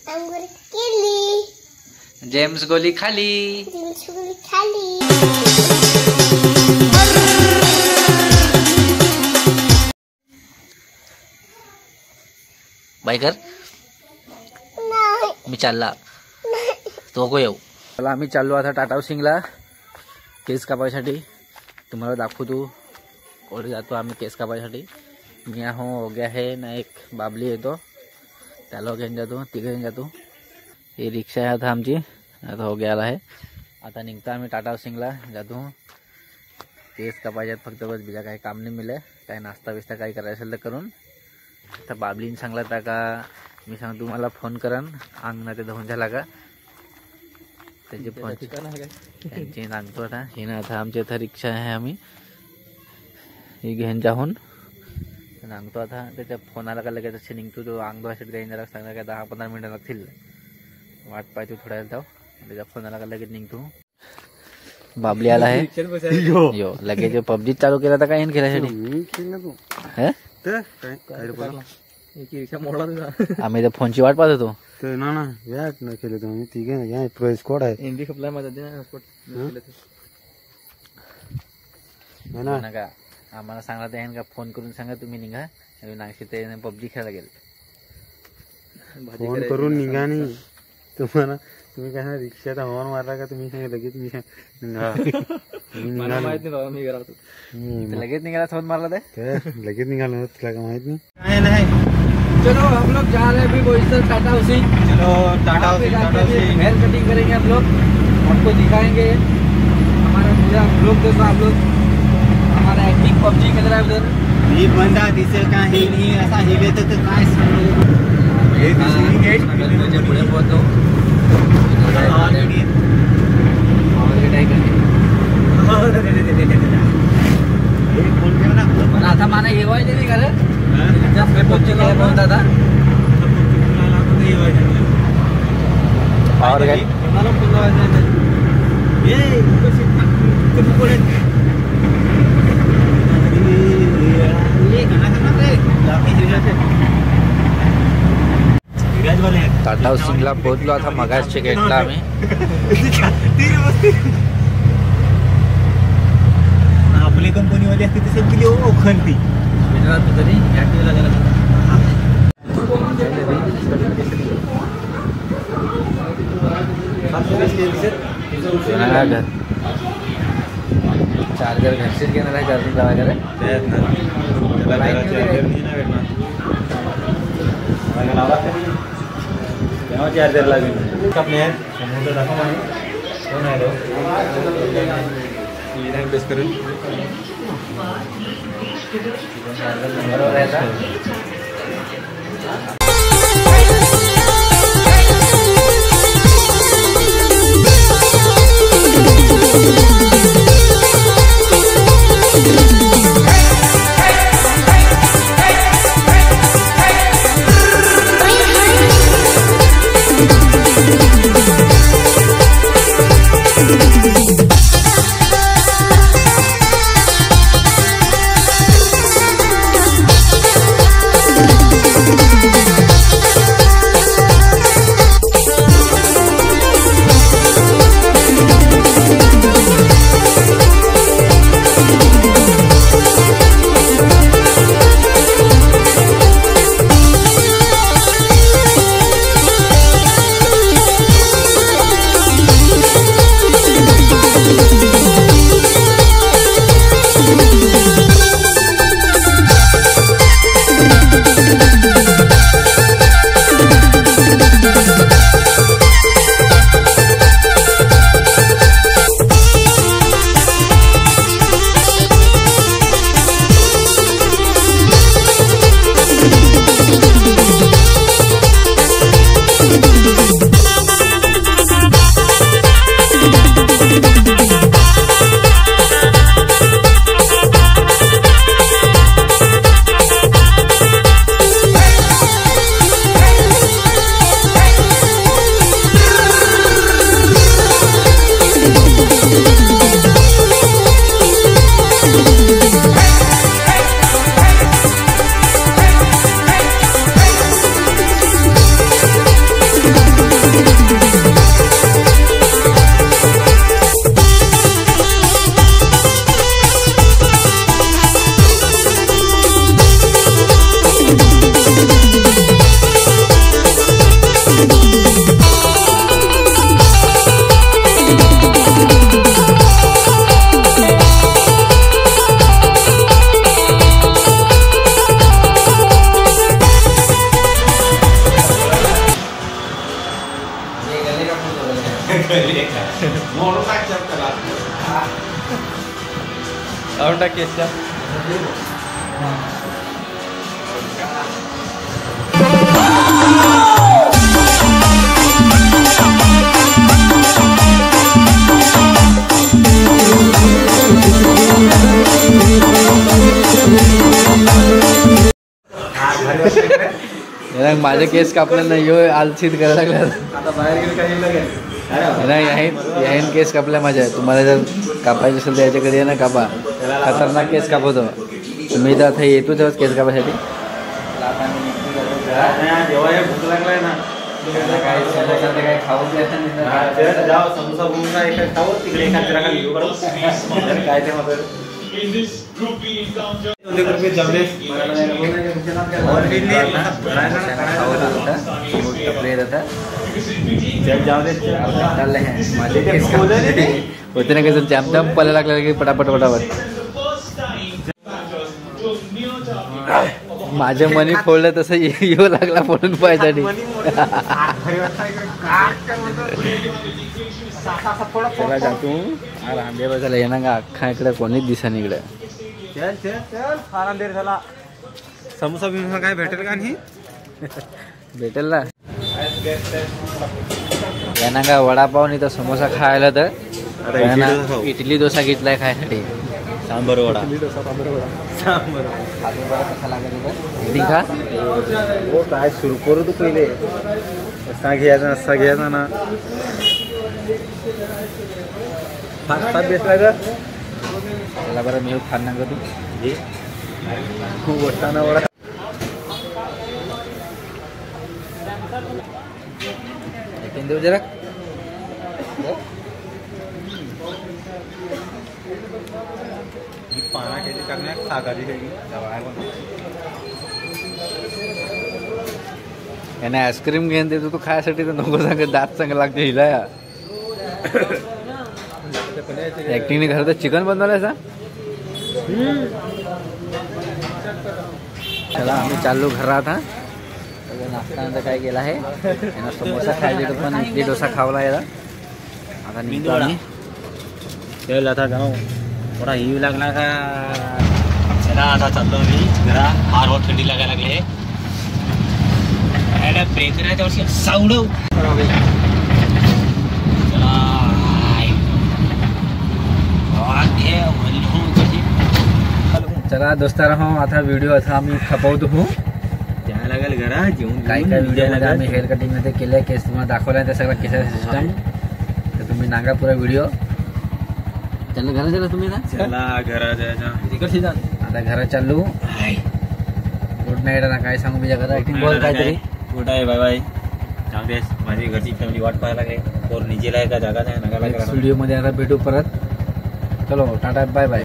अंगूर केली, जेम्स गोली खाली, जेम्स गोली खाली। बाय कर, नाही मी चालला तो को येऊ। चला आम्ही चाललो आता टाटा हाऊसिंगला केस कापायसाठी। तुम्हाला दाखवतो कोणी जातो आम्ही केस कापायसाठी। मी हो गया है ना, एक बाबली येतो त्याला घेऊन जातो, तिघे घेऊन जातो। ही रिक्षा आहे आता आमची, आता हो गया आहे। आता निघता आम्ही टाटा हाऊसिंगला जातो। केस कापायच्यात फक्त, बस बिजा काही काम नाही मिळे। काही नाश्ता बिस्ता काही करायचं असेल तर करून। आता बाबलीने सांगला होता का मी सांग तुम्हाला फोन करन अंगणा ते धुवून झाला का त्याचे फोन त्यांची सांगतो आता। ही ना आता आमच्या इथं रिक्षा आहे, आम्ही ही घेऊन जाऊन सांगतो आता। त्याच्या फोन आला का लगेच असे निघतो तो अंग धुवायसाठी जाईन। जरा सांगणार का 10-15 मिनिटं लागतील, वाट पाहतो थोड्या वेळ जाऊ। त्याच्या फोन आला का लगेच निघतो। बाबली आला आहे यो लगेच पबजी चालू केला तर काय खेळायसाठी आम्ही तर फोनची वाट पाहत होतो। ना ना यात न केले तुम्ही तिघे ना, या प्रो स्क्वॉड आहे हिंदी खपला माझा ना का आम्हाला सांगला त्याने का फोन करून सांगा तुम्ही निघा नागशी ते पबजी खेळायला गेले। फोन करून निघा नाही तुम्हाला, तुम्ही काय रिक्षाचा हॉर्न मारला का तुम्ही सांगा लगेच मी लगेच निघाला फोन मारला ते लगेच निघालो तुला का माहित नहीं। चलो हम लोग जा रहे हैं अभी बोईसर टाटा हाउसिंग। चलो टाटा हाउसिंग हेयर कटिंग करेंगे हम लोग, आपको दिखाएंगे हमारा पूरा ब्लॉग। देखो आप लोग हमारा एक्टिंग पबजी खेल रहा है उधर। ही बंदा दिसे का ही नहीं ऐसा हिले तो काय समझो मुझे पुढे पोहोचलो आता माना येवाय नाही का रे जास्त पोहोचलो बोलता था और काय ये कधी पुढे ये गाना करना रे टाटा हाऊसिंगला पोहोचलो आता मगाशी गेटला आम्ही। आपली कंपनी वाली असते तसे केली ओ खंती तरी ऍक्टिव्हला गेला चार्जर घरचीच घेणार आहे, चार्जिंग लावायला तेव्हा चार्जर लागेल आपले समोर दाखव कोण आहे बेस करून बरोबर आहे का? काढून टाक केसच्या. माझे केस कापले नाही यो आलसीत करायला लागला. याहीन केस कापल्या माझ्या. तुम्हाला जर कापायचे असेल तर याच्याकडे ये ना, कापा. खतरनाक केस कापवतो. मी तर आता येतो तेव्हाच केस कापायसाठी. भूक लागलाय ना, काय खाऊ खाऊ तिकडे काय ते मग होते ना कसं जाम जाम पला लागला की पटापट पटापट. माझ्या मनी फोडलं तसं येऊ लागला पडून पायासाठी. चला जातो आंबे बसायला येणार का अख्खा इकडे कोणीच दिसा नाही इकडे. चल चल चल फार अंधेर झाला. समोसा बिमोसा काय भेटेल का नाही? भेटेल ना. यांना का वडापाव नाही तर समोसा खायला तर इडली डोसा घेतलाय खायसाठी. सांबर वडा सांबर कसा लागेल खा. हो काय सुरू करू तू पहिले. असा घ्यायचा ना. फार बेसला ग त्याला बरं मी खाणार का तू खूप वटाणा वडा. देऊ जरा. पाना केली करण्या सागारी याने आईस्क्रीम घेऊन देतो तू खायसाठी तर नको सांगत. दात चांगला लागते हिला. ऍक्टिंगने घरात तर चिकन बनवलायचा. चला आम्ही चाललो घरात. हा नाश्त्यानंतर काय केलं आहे यांना समोसा खायचे पण इडली डोसा खावला याला. आता निघतो आम्ही. चल आता जाऊ. थोडा हिव लागला का. चला आता चाललो मी घरा. फार वर थंडी लागायला लागले. ब्रेक नाही त्यावर्षी सावडव. चला दोस्तार हो आता व्हिडिओ आता आम्ही खपवतो हो. द्यायला लागेल घरा जेवून. काही काही व्हिडिओमध्ये आम्ही हेअर कटिंग मध्ये केलं. केस तुम्हाला दाखवला आहे सगळा केसाचा सिस्टम. तर तुम्ही नागा पुरा व्हिडिओ. चला घरा चला तुम्ही ना. चला घरा जायचा. आता घरा चालू. Good night. ना काय सांगू मी घरा ऍक्टिंग बोल काहीतरी. गुड आहे. Bye bye. चांगले माझी घरची फॅमिली वाट पाहायला काय. पोर निजेला आहे का जागा नाही. व्हिडिओ मध्ये आता भेटू परत. चलो टाटा बाय बाय.